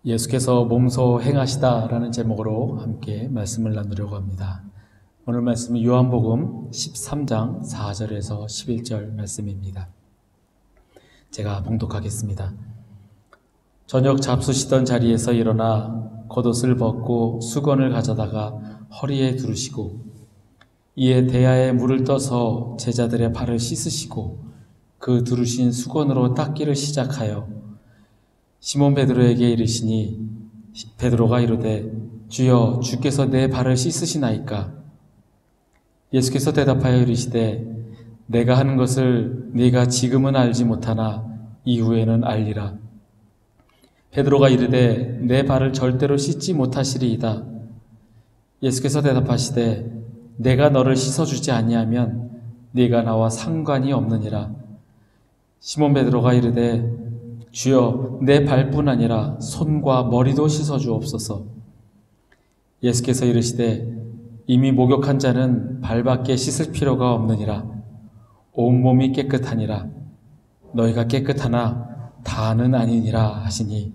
예수께서 몸소 행하시다라는 제목으로 함께 말씀을 나누려고 합니다. 오늘 말씀은 요한복음 13장 4절에서 11절 말씀입니다. 제가 봉독하겠습니다. 저녁 잡수시던 자리에서 일어나 겉옷을 벗고 수건을 가져다가 허리에 두르시고 이에 대야에 물을 떠서 제자들의 발을 씻으시고 그 두르신 수건으로 닦기를 시작하여 시몬 베드로에게 이르시니 베드로가 이르되 주여 주께서 내 발을 씻으시나이까? 예수께서 대답하여 이르시되 내가 하는 것을 네가 지금은 알지 못하나 이후에는 알리라. 베드로가 이르되 내 발을 절대로 씻지 못하시리이다. 예수께서 대답하시되 내가 너를 씻어주지 아니하면 네가 나와 상관이 없느니라. 시몬 베드로가 이르되 주여 내 발뿐 아니라 손과 머리도 씻어주옵소서. 예수께서 이르시되 이미 목욕한 자는 발밖에 씻을 필요가 없느니라. 온몸이 깨끗하니라. 너희가 깨끗하나 다는 아니니라 하시니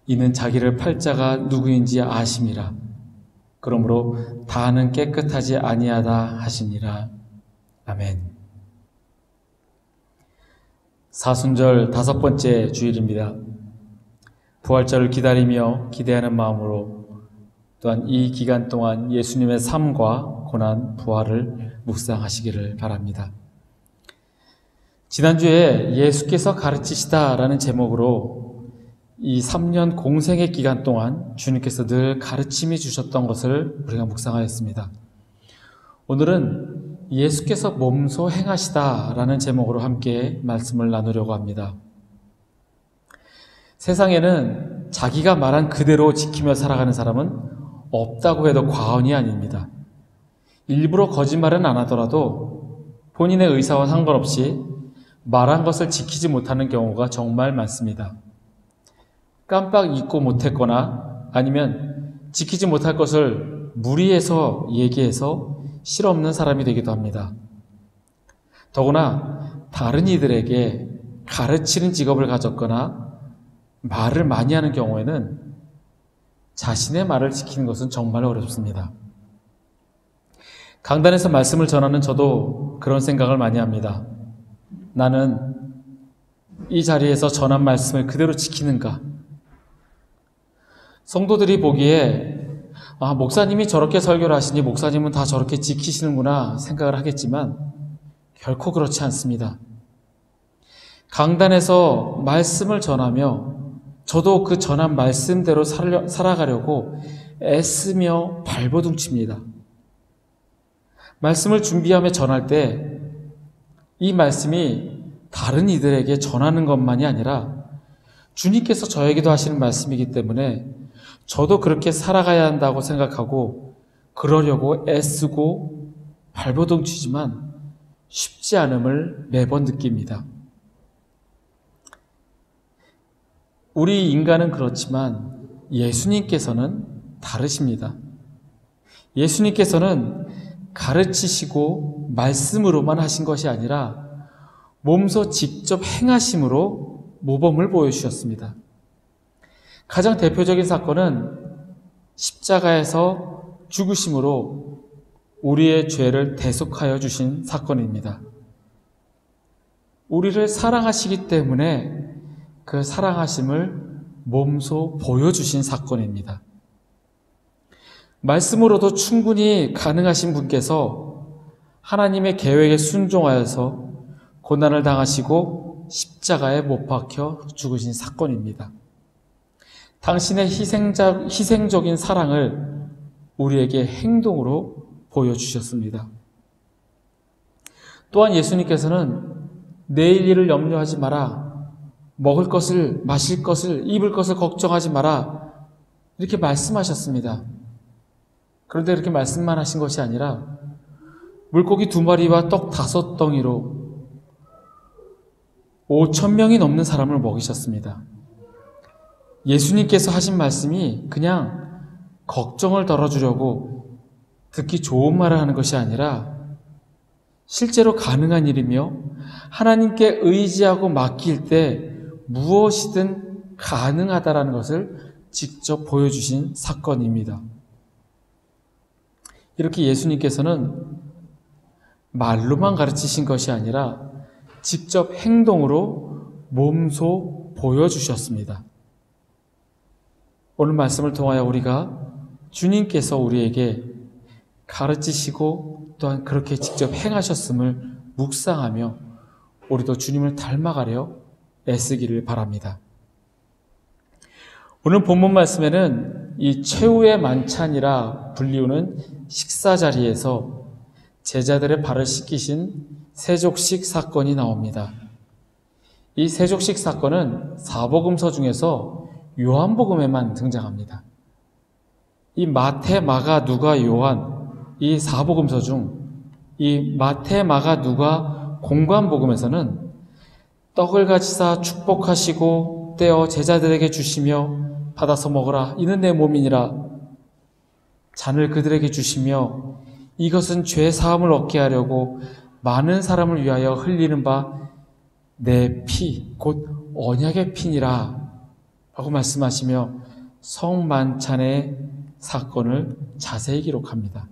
이는 자기를 팔 자가 누구인지 아심이라. 그러므로 다는 깨끗하지 아니하다 하시니라. 아멘. 사순절 5번째 주일입니다. 부활절을 기다리며 기대하는 마음으로 또한 이 기간 동안 예수님의 삶과 고난, 부활을 묵상하시기를 바랍니다. 지난주에 예수께서 가르치시다라는 제목으로 이 3년 공생의 기간 동안 주님께서 늘 가르침이 주셨던 것을 우리가 묵상하였습니다. 오늘은 예수께서 몸소 행하시다라는 제목으로 함께 말씀을 나누려고 합니다. 세상에는 자기가 말한 그대로 지키며 살아가는 사람은 없다고 해도 과언이 아닙니다. 일부러 거짓말은 안 하더라도 본인의 의사와 상관없이 말한 것을 지키지 못하는 경우가 정말 많습니다. 깜빡 잊고 못했거나 아니면 지키지 못할 것을 무리해서 얘기해서 실없는 사람이 되기도 합니다. 더구나 다른 이들에게 가르치는 직업을 가졌거나 말을 많이 하는 경우에는 자신의 말을 지키는 것은 정말 어렵습니다. 강단에서 말씀을 전하는 저도 그런 생각을 많이 합니다. 나는 이 자리에서 전한 말씀을 그대로 지키는가? 성도들이 보기에 목사님이 저렇게 설교를 하시니 목사님은 다 저렇게 지키시는구나 생각을 하겠지만 결코 그렇지 않습니다. 강단에서 말씀을 전하며 저도 그 전한 말씀대로 살아가려고 애쓰며 발버둥칩니다. 말씀을 준비하며 전할 때 이 말씀이 다른 이들에게 전하는 것만이 아니라 주님께서 저에게도 하시는 말씀이기 때문에 저도 그렇게 살아가야 한다고 생각하고 그러려고 애쓰고 발버둥치지만 쉽지 않음을 매번 느낍니다. 우리 인간은 그렇지만 예수님께서는 다르십니다. 예수님께서는 가르치시고 말씀으로만 하신 것이 아니라 몸소 직접 행하심으로 모범을 보여주셨습니다. 가장 대표적인 사건은 십자가에서 죽으심으로 우리의 죄를 대속하여 주신 사건입니다. 우리를 사랑하시기 때문에 그 사랑하심을 몸소 보여주신 사건입니다. 말씀으로도 충분히 가능하신 분께서 하나님의 계획에 순종하여서 고난을 당하시고 십자가에 못 박혀 죽으신 사건입니다. 당신의 희생적인 사랑을 우리에게 행동으로 보여주셨습니다. 또한 예수님께서는 내일 일을 염려하지 마라. 먹을 것을, 마실 것을, 입을 것을 걱정하지 마라. 이렇게 말씀하셨습니다. 그런데 이렇게 말씀만 하신 것이 아니라 물고기 2마리와 떡 5덩이로 5,000명이 넘는 사람을 먹이셨습니다. 예수님께서 하신 말씀이 그냥 걱정을 덜어주려고 듣기 좋은 말을 하는 것이 아니라 실제로 가능한 일이며 하나님께 의지하고 맡길 때 무엇이든 가능하다라는 것을 직접 보여주신 사건입니다. 이렇게 예수님께서는 말로만 가르치신 것이 아니라 직접 행동으로 몸소 보여주셨습니다. 오늘 말씀을 통하여 우리가 주님께서 우리에게 가르치시고 또한 그렇게 직접 행하셨음을 묵상하며 우리도 주님을 닮아가려 애쓰기를 바랍니다. 오늘 본문 말씀에는 이 최후의 만찬이라 불리우는 식사 자리에서 제자들의 발을 씻기신 세족식 사건이 나옵니다. 이 세족식 사건은 사복음서 중에서 요한복음에만 등장합니다. 이 마태, 마가, 누가, 요한 이 사복음서 중 이 마태, 마가, 누가 공관복음에서는 떡을 가지사 축복하시고 떼어 제자들에게 주시며 받아서 먹으라 이는 내 몸이니라 잔을 그들에게 주시며 이것은 죄 사함을 얻게 하려고 많은 사람을 위하여 흘리는 바 내 피 곧 언약의 피니라 라고 말씀하시며 성만찬의 사건을 자세히 기록합니다.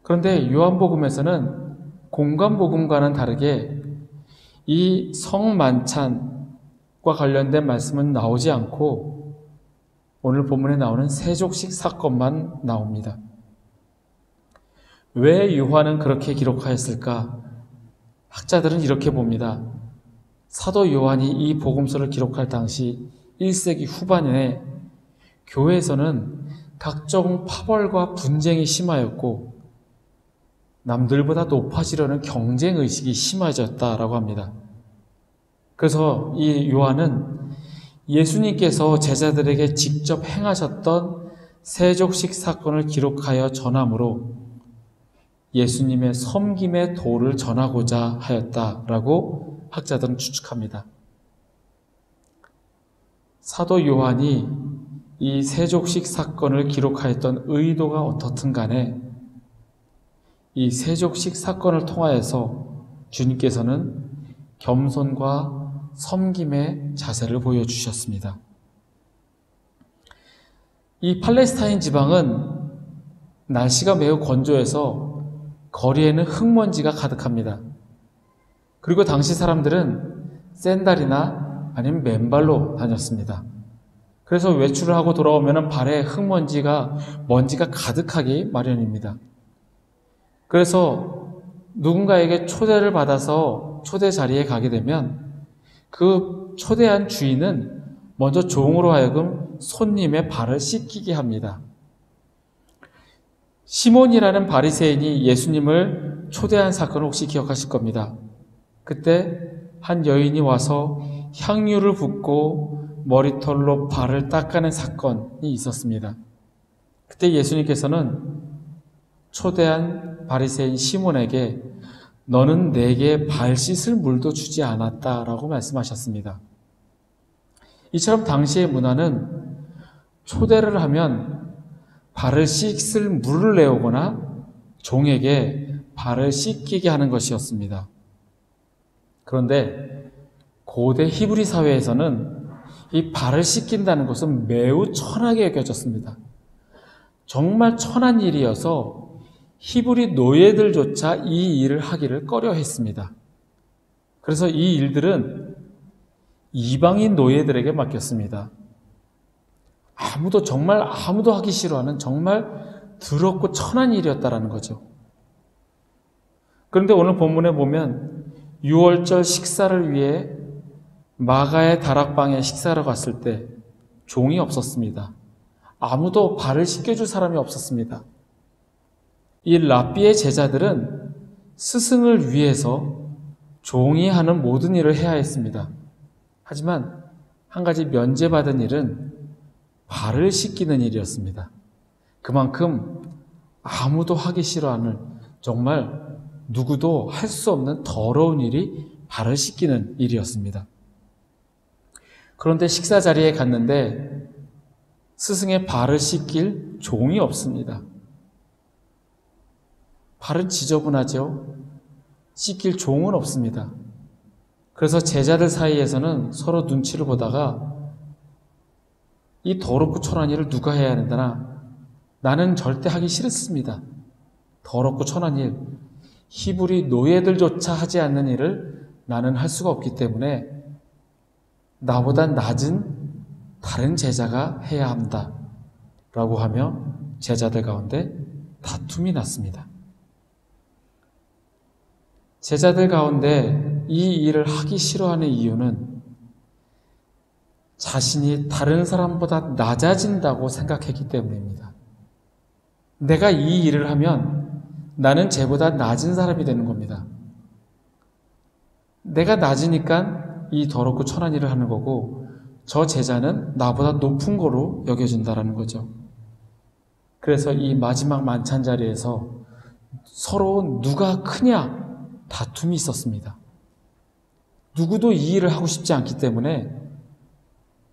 그런데 요한복음에서는 공관복음과는 다르게 이 성만찬과 관련된 말씀은 나오지 않고 오늘 본문에 나오는 세족식 사건만 나옵니다. 왜 요한은 그렇게 기록하였을까? 학자들은 이렇게 봅니다. 사도 요한이 이 복음서를 기록할 당시 1세기 후반에 교회에서는 각종 파벌과 분쟁이 심하였고 남들보다 높아지려는 경쟁의식이 심해졌다라고 합니다. 그래서 이 요한은 예수님께서 제자들에게 직접 행하셨던 세족식 사건을 기록하여 전함으로 예수님의 섬김의 도를 전하고자 하였다라고 학자들은 추측합니다. 사도 요한이 이 세족식 사건을 기록하였던 의도가 어떻든 간에 이 세족식 사건을 통하여서 주님께서는 겸손과 섬김의 자세를 보여주셨습니다. 이 팔레스타인 지방은 날씨가 매우 건조해서 거리에는 흙먼지가 가득합니다. 그리고 당시 사람들은 샌들이나 아니면 맨발로 다녔습니다. 그래서 외출을 하고 돌아오면 발에 먼지가 가득하기 마련입니다. 그래서 누군가에게 초대를 받아서 초대 자리에 가게 되면 그 초대한 주인은 먼저 종으로 하여금 손님의 발을 씻기게 합니다. 시몬이라는 바리새인이 예수님을 초대한 사건을 혹시 기억하실 겁니다. 그때 한 여인이 와서 향유를 붓고 머리털로 발을 닦아낸 사건이 있었습니다. 그때 예수님께서는 초대한 바리새인 시몬에게 너는 내게 발 씻을 물도 주지 않았다라고 말씀하셨습니다. 이처럼 당시의 문화는 초대를 하면 발을 씻을 물을 내오거나 종에게 발을 씻기게 하는 것이었습니다. 그런데 고대 히브리 사회에서는 이 발을 씻긴다는 것은 매우 천하게 여겨졌습니다. 정말 천한 일이어서 히브리 노예들조차 이 일을 하기를 꺼려했습니다. 그래서 이 일들은 이방인 노예들에게 맡겼습니다. 정말 아무도 하기 싫어하는 정말 더럽고 천한 일이었다라는 거죠. 그런데 오늘 본문에 보면 6월절 식사를 위해 마가의 다락방에 식사를 갔을 때 종이 없었습니다. 아무도 발을 씻겨줄 사람이 없었습니다. 이 랍비의 제자들은 스승을 위해서 종이 하는 모든 일을 해야 했습니다. 하지만 한 가지 면제받은 일은 발을 씻기는 일이었습니다. 그만큼 아무도 하기 싫어하는 정말 누구도 할 수 없는 더러운 일이 발을 씻기는 일이었습니다. 그런데 식사 자리에 갔는데 스승의 발을 씻길 종이 없습니다. 발은 지저분하죠. 씻길 종은 없습니다. 그래서 제자들 사이에서는 서로 눈치를 보다가 이 더럽고 천한 일을 누가 해야 하는데나 나는 절대 하기 싫습니다. 더럽고 천한 일, 히브리 노예들조차 하지 않는 일을 나는 할 수가 없기 때문에 나보다 낮은 다른 제자가 해야 한다 라고 하며 제자들 가운데 다툼이 났습니다. 제자들 가운데 이 일을 하기 싫어하는 이유는 자신이 다른 사람보다 낮아진다고 생각했기 때문입니다. 내가 이 일을 하면 나는 쟤보다 낮은 사람이 되는 겁니다. 내가 낮으니까 이 더럽고 천한 일을 하는 거고 저 제자는 나보다 높은 거로 여겨진다라는 거죠. 그래서 이 마지막 만찬 자리에서 서로 누가 크냐 다툼이 있었습니다. 누구도 이 일을 하고 싶지 않기 때문에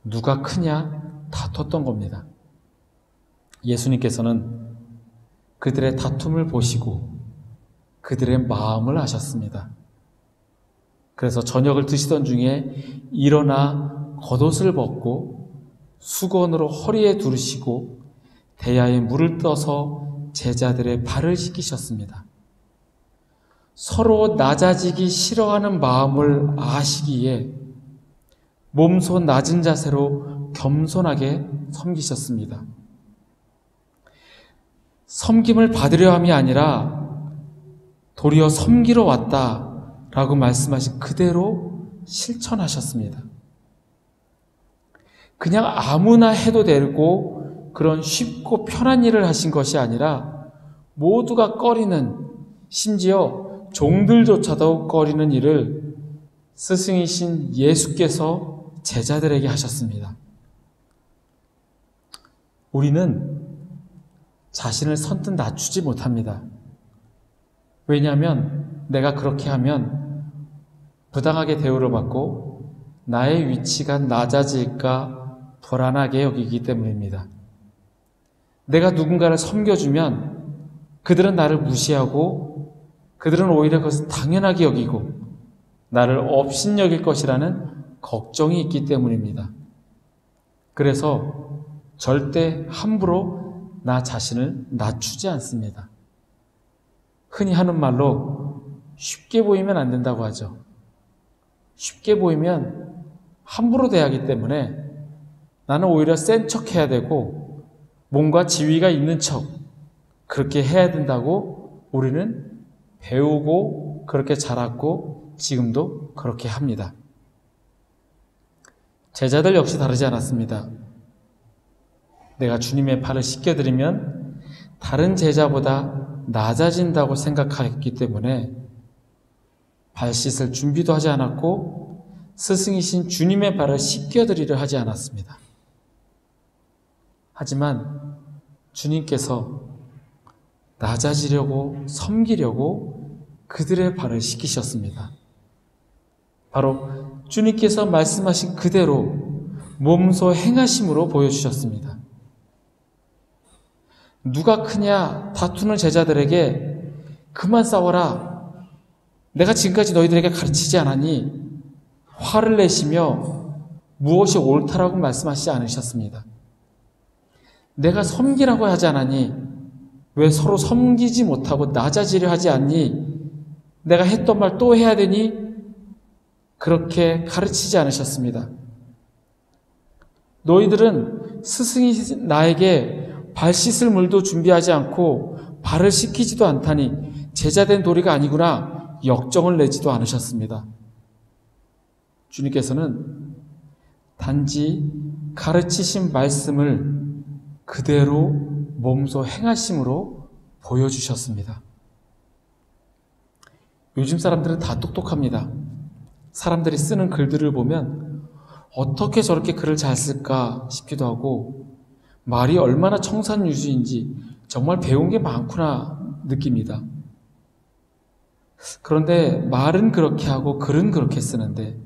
누가 크냐 다퉜던 겁니다. 예수님께서는 그들의 다툼을 보시고 그들의 마음을 아셨습니다. 그래서 저녁을 드시던 중에 일어나 겉옷을 벗고 수건으로 허리에 두르시고 대야에 물을 떠서 제자들의 발을 씻기셨습니다. 서로 낮아지기 싫어하는 마음을 아시기에 몸소 낮은 자세로 겸손하게 섬기셨습니다. 섬김을 받으려 함이 아니라 도리어 섬기러 왔다라고 말씀하신 그대로 실천하셨습니다. 그냥 아무나 해도 되고 그런 쉽고 편한 일을 하신 것이 아니라 모두가 꺼리는, 심지어 종들조차도 꺼리는 일을 스승이신 예수께서 제자들에게 하셨습니다. 우리는 자신을 선뜻 낮추지 못합니다. 왜냐하면 내가 그렇게 하면 부당하게 대우를 받고 나의 위치가 낮아질까 불안하게 여기기 때문입니다. 내가 누군가를 섬겨주면 그들은 나를 무시하고 그들은 오히려 그것을 당연하게 여기고 나를 업신여길 것이라는 걱정이 있기 때문입니다. 그래서 절대 함부로 나 자신을 낮추지 않습니다. 흔히 하는 말로 쉽게 보이면 안 된다고 하죠. 쉽게 보이면 함부로 대하기 때문에 나는 오히려 센 척 해야 되고 뭔가 지위가 있는 척 그렇게 해야 된다고 우리는 배우고 그렇게 자랐고 지금도 그렇게 합니다. 제자들 역시 다르지 않았습니다. 내가 주님의 발을 씻겨드리면 다른 제자보다 낮아진다고 생각했기 때문에 발 씻을 준비도 하지 않았고 스승이신 주님의 발을 씻겨드리려 하지 않았습니다. 하지만 주님께서 낮아지려고 섬기려고 그들의 발을 씻기셨습니다. 바로 주님께서 말씀하신 그대로 몸소 행하심으로 보여주셨습니다. 누가 크냐 다투는 제자들에게 그만 싸워라. 내가 지금까지 너희들에게 가르치지 않았니? 화를 내시며 무엇이 옳다라고 말씀하시지 않으셨습니다. 내가 섬기라고 하지 않았니? 왜 서로 섬기지 못하고 낮아지려 하지 않니? 내가 했던 말 또 해야 되니? 그렇게 가르치지 않으셨습니다. 너희들은 스승이 나에게 발 씻을 물도 준비하지 않고 발을 씻기지도 않다니 제자된 도리가 아니구나 역정을 내지도 않으셨습니다. 주님께서는 단지 가르치신 말씀을 그대로 몸소 행하심으로 보여주셨습니다. 요즘 사람들은 다 똑똑합니다. 사람들이 쓰는 글들을 보면 어떻게 저렇게 글을 잘 쓸까 싶기도 하고 말이 얼마나 청산유수인지 정말 배운 게 많구나 느낍니다. 그런데 말은 그렇게 하고 글은 그렇게 쓰는데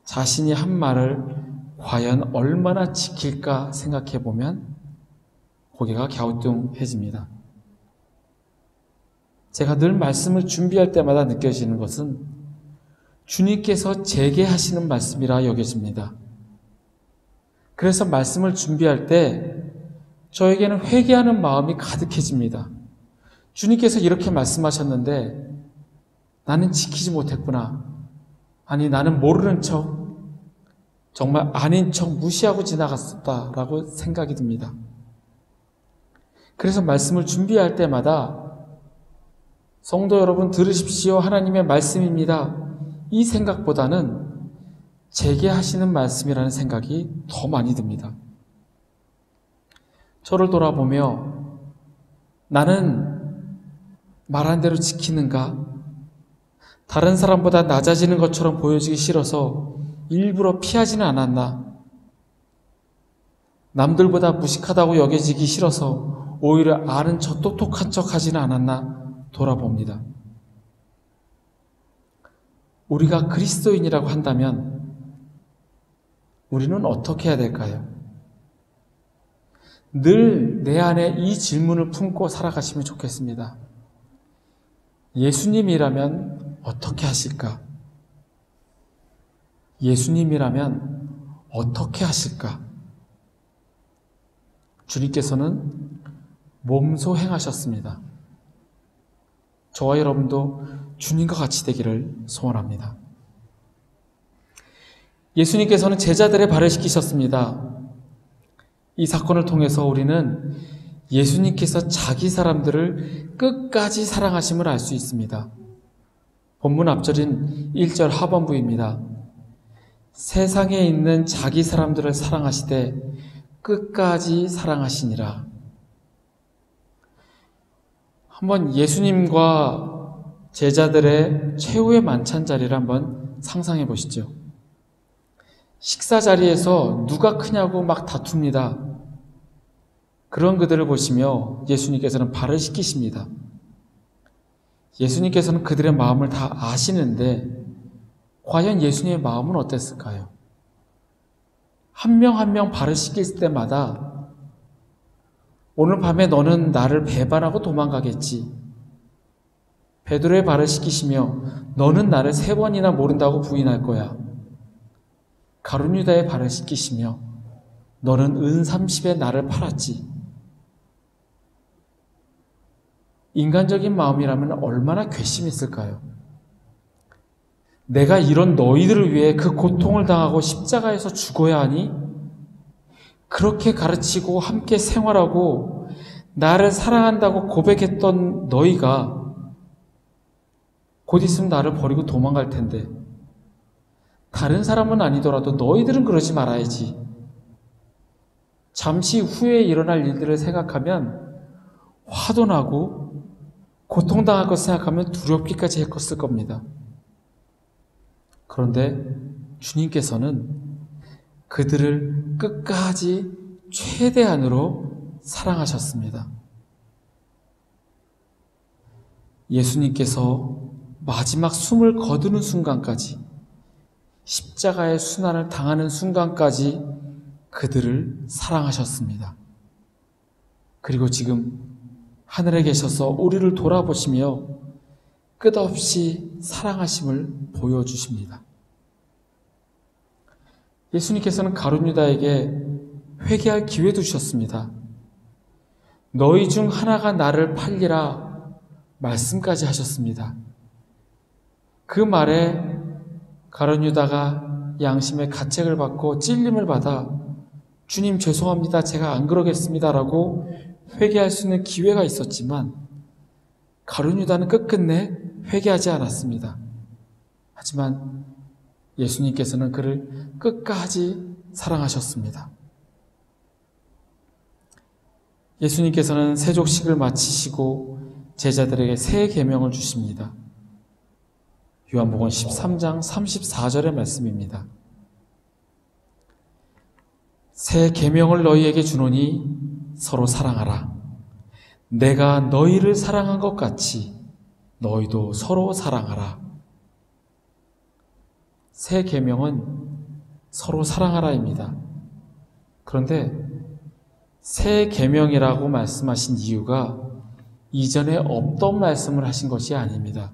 자신이 한 말을 과연 얼마나 지킬까 생각해 보면 고개가 갸우뚱해집니다. 제가 늘 말씀을 준비할 때마다 느껴지는 것은 주님께서 제게 하시는 말씀이라 여겨집니다. 그래서 말씀을 준비할 때 저에게는 회개하는 마음이 가득해집니다. 주님께서 이렇게 말씀하셨는데 나는 지키지 못했구나. 아니, 나는 모르는 척, 정말 아닌 척 무시하고 지나갔었다라고 생각이 듭니다. 그래서 말씀을 준비할 때마다 성도 여러분 들으십시오. 하나님의 말씀입니다. 이 생각보다는 제게 하시는 말씀이라는 생각이 더 많이 듭니다. 저를 돌아보며 나는 말한 대로 지키는가? 다른 사람보다 낮아지는 것처럼 보여지기 싫어서 일부러 피하지는 않았나? 남들보다 무식하다고 여겨지기 싫어서 오히려 아는 척 똑똑한 척 하지는 않았나? 돌아봅니다. 우리가 그리스도인이라고 한다면 우리는 어떻게 해야 될까요? 늘 내 안에 이 질문을 품고 살아가시면 좋겠습니다. 예수님이라면 어떻게 하실까? 예수님이라면 어떻게 하실까? 주님께서는 몸소 행하셨습니다. 저와 여러분도 주님과 같이 되기를 소원합니다. 예수님께서는 제자들의 발을 씻기셨습니다. 이 사건을 통해서 우리는 예수님께서 자기 사람들을 끝까지 사랑하심을 알 수 있습니다. 본문 앞절인 1절 하반부입니다. 세상에 있는 자기 사람들을 사랑하시되 끝까지 사랑하시니라. 한번 예수님과 제자들의 최후의 만찬 자리를 한번 상상해 보시죠. 식사 자리에서 누가 크냐고 막 다툽니다. 그런 그들을 보시며 예수님께서는 발을 씻기십니다. 예수님께서는 그들의 마음을 다 아시는데 과연 예수님의 마음은 어땠을까요? 한 명 한 명 발을 씻길 때마다 오늘 밤에 너는 나를 배반하고 도망가겠지. 베드로의 발을 씻기시며 너는 나를 3번이나 모른다고 부인할 거야. 가룟 유다의 발을 씻기시며 너는 은 30에 나를 팔았지. 인간적인 마음이라면 얼마나 괘씸했을까요? 내가 이런 너희들을 위해 그 고통을 당하고 십자가에서 죽어야 하니? 그렇게 가르치고 함께 생활하고 나를 사랑한다고 고백했던 너희가 곧 있으면 나를 버리고 도망갈 텐데 다른 사람은 아니더라도 너희들은 그러지 말아야지. 잠시 후에 일어날 일들을 생각하면 화도 나고 고통당할 것 생각하면 두렵기까지 했을 겁니다. 그런데 주님께서는 그들을 끝까지 최대한으로 사랑하셨습니다. 예수님께서 마지막 숨을 거두는 순간까지, 십자가의 순환을 당하는 순간까지 그들을 사랑하셨습니다. 그리고 지금 하늘에 계셔서 우리를 돌아보시며 끝없이 사랑하심을 보여주십니다. 예수님께서는 가룟 유다에게 회개할 기회도 주셨습니다. 너희 중 하나가 나를 팔리라 말씀까지 하셨습니다. 그 말에 가룟 유다가 양심의 가책을 받고 찔림을 받아 주님 죄송합니다. 제가 안 그러겠습니다. 라고 회개할 수 있는 기회가 있었지만 가룟 유다는 끝끝내 회개하지 않았습니다. 하지만 예수님께서는 그를 끝까지 사랑하셨습니다. 예수님께서는 세족식을 마치시고 제자들에게 새 계명을 주십니다. 요한복음 13장 34절의 말씀입니다. 새 계명을 너희에게 주노니 서로 사랑하라. 내가 너희를 사랑한 것 같이 너희도 서로 사랑하라. 새 계명은 서로 사랑하라입니다. 그런데 새 계명이라고 말씀하신 이유가 이전에 없던 말씀을 하신 것이 아닙니다.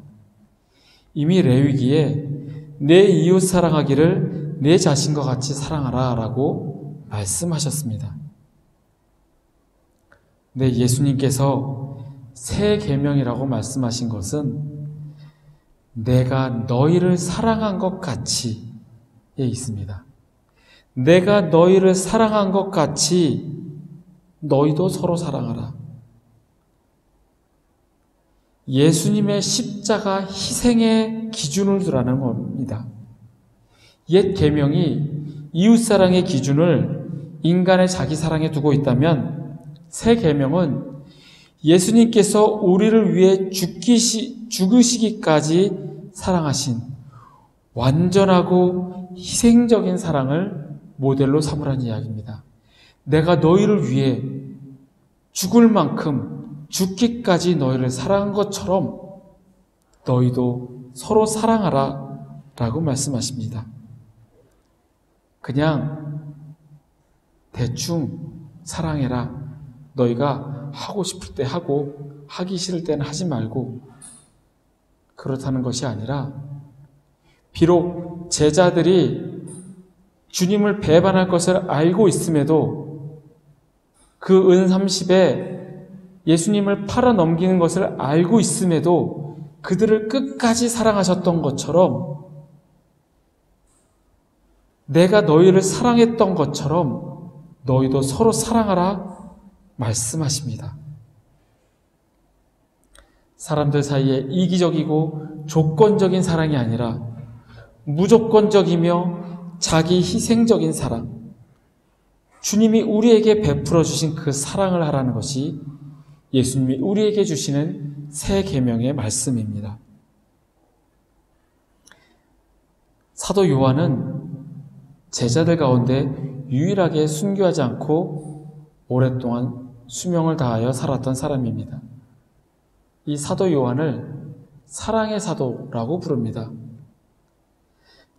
이미 레위기에 내 이웃 사랑하기를 내 자신과 같이 사랑하라 라고 말씀하셨습니다. 네, 예수님께서 새 계명이라고 말씀하신 것은 내가 너희를 사랑한 것 같이에 있습니다. 내가 너희를 사랑한 것 같이 너희도 서로 사랑하라. 예수님의 십자가 희생의 기준을 두라는 겁니다. 옛 계명이 이웃사랑의 기준을 인간의 자기 사랑에 두고 있다면 새 계명은 예수님께서 우리를 위해 죽으시기까지 사랑하신 완전하고 희생적인 사랑을 모델로 삼으라는 이야기입니다. 내가 너희를 위해 죽을 만큼 죽기까지 너희를 사랑한 것처럼 너희도 서로 사랑하라 라고 말씀하십니다. 그냥 대충 사랑해라. 너희가 하고 싶을 때 하고 하기 싫을 때는 하지 말고 그렇다는 것이 아니라 비록 제자들이 주님을 배반할 것을 알고 있음에도 그 은 30에 예수님을 팔아 넘기는 것을 알고 있음에도 그들을 끝까지 사랑하셨던 것처럼 내가 너희를 사랑했던 것처럼 너희도 서로 사랑하라 말씀하십니다. 사람들 사이에 이기적이고 조건적인 사랑이 아니라 무조건적이며 자기 희생적인 사랑, 주님이 우리에게 베풀어 주신 그 사랑을 하라는 것이 예수님이 우리에게 주시는 새 계명의 말씀입니다. 사도 요한은 제자들 가운데 유일하게 순교하지 않고 오랫동안 수명을 다하여 살았던 사람입니다. 이 사도 요한을 사랑의 사도라고 부릅니다.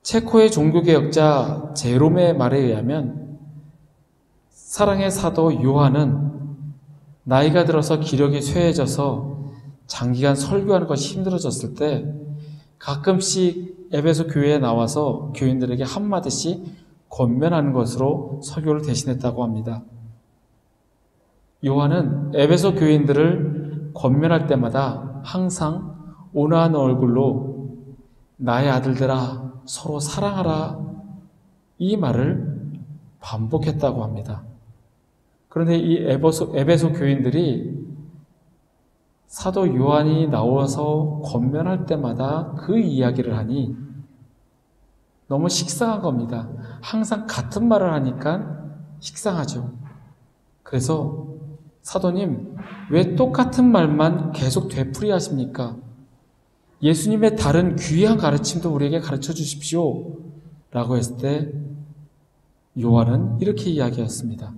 체코의 종교개혁자 제롬의 말에 의하면 사랑의 사도 요한은 나이가 들어서 기력이 쇠해져서 장기간 설교하는 것이 힘들어졌을 때 가끔씩 에베소 교회에 나와서 교인들에게 한마디씩 권면하는 것으로 설교를 대신했다고 합니다. 요한은 에베소 교인들을 권면할 때마다 항상 온화한 얼굴로 나의 아들들아 서로 사랑하라 이 말을 반복했다고 합니다. 그런데 이 에베소 교인들이 사도 요한이 나와서 권면할 때마다 그 이야기를 하니 너무 식상한 겁니다. 항상 같은 말을 하니까 식상하죠. 그래서 사도님, 왜 똑같은 말만 계속 되풀이하십니까? 예수님의 다른 귀한 가르침도 우리에게 가르쳐 주십시오. 라고 했을 때 요한은 이렇게 이야기했습니다.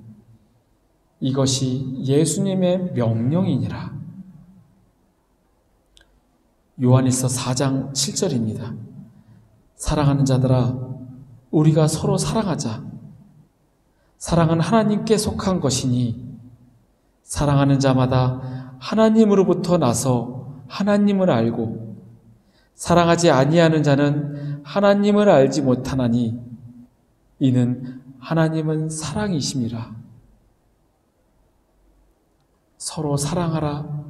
이것이 예수님의 명령이니라. 요한일서 4장 7절입니다. 사랑하는 자들아, 우리가 서로 사랑하자. 사랑은 하나님께 속한 것이니 사랑하는 자마다 하나님으로부터 나서 하나님을 알고 사랑하지 아니하는 자는 하나님을 알지 못하나니 이는 하나님은 사랑이심이라. 서로 사랑하라.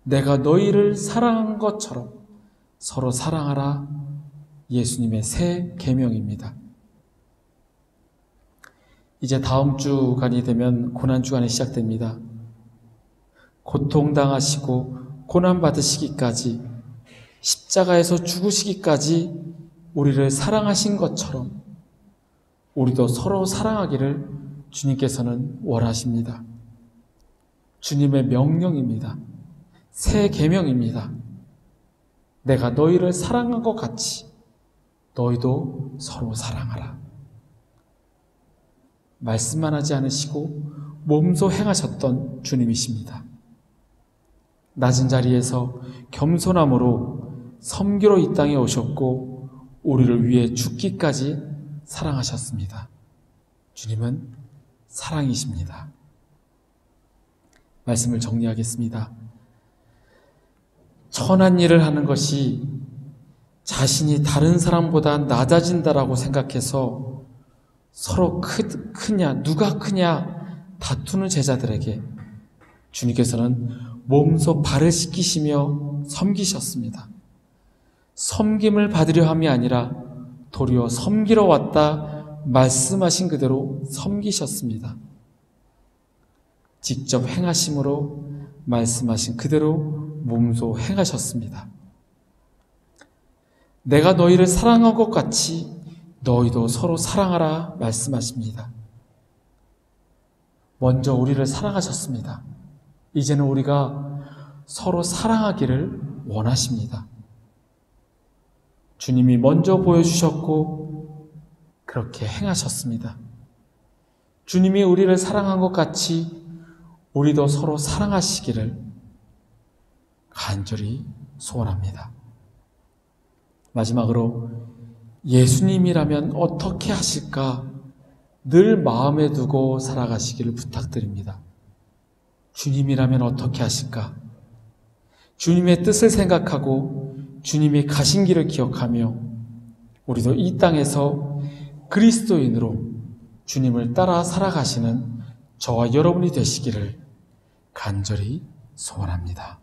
내가 너희를 사랑한 것처럼 서로 사랑하라. 예수님의 새 계명입니다. 이제 다음 주간이 되면 고난주간이 시작됩니다. 고통당하시고 고난받으시기까지 십자가에서 죽으시기까지 우리를 사랑하신 것처럼 우리도 서로 사랑하기를 주님께서는 원하십니다. 주님의 명령입니다. 새 계명입니다. 내가 너희를 사랑한 것 같이 너희도 서로 사랑하라. 말씀만 하지 않으시고 몸소 행하셨던 주님이십니다. 낮은 자리에서 겸손함으로 섬기러 이 땅에 오셨고 우리를 위해 죽기까지 사랑하셨습니다. 주님은 사랑이십니다. 말씀을 정리하겠습니다. 천한 일을 하는 것이 자신이 다른 사람보다 낮아진다라고 생각해서 서로 크냐, 누가 크냐 다투는 제자들에게 주님께서는 몸소 발을 씻기시며 섬기셨습니다. 섬김을 받으려 함이 아니라 도리어 섬기러 왔다 말씀하신 그대로 섬기셨습니다. 직접 행하심으로 말씀하신 그대로 몸소 행하셨습니다. 내가 너희를 사랑한 것 같이 너희도 서로 사랑하라 말씀하십니다. 먼저 우리를 사랑하셨습니다. 이제는 우리가 서로 사랑하기를 원하십니다. 주님이 먼저 보여주셨고 그렇게 행하셨습니다. 주님이 우리를 사랑한 것 같이 우리도 서로 사랑하시기를 간절히 소원합니다. 마지막으로 예수님이라면 어떻게 하실까 늘 마음에 두고 살아가시기를 부탁드립니다. 주님이라면 어떻게 하실까? 주님의 뜻을 생각하고 주님이 가신 길을 기억하며 우리도 이 땅에서 그리스도인으로 주님을 따라 살아가시는 저와 여러분이 되시기를 간절히 소원합니다.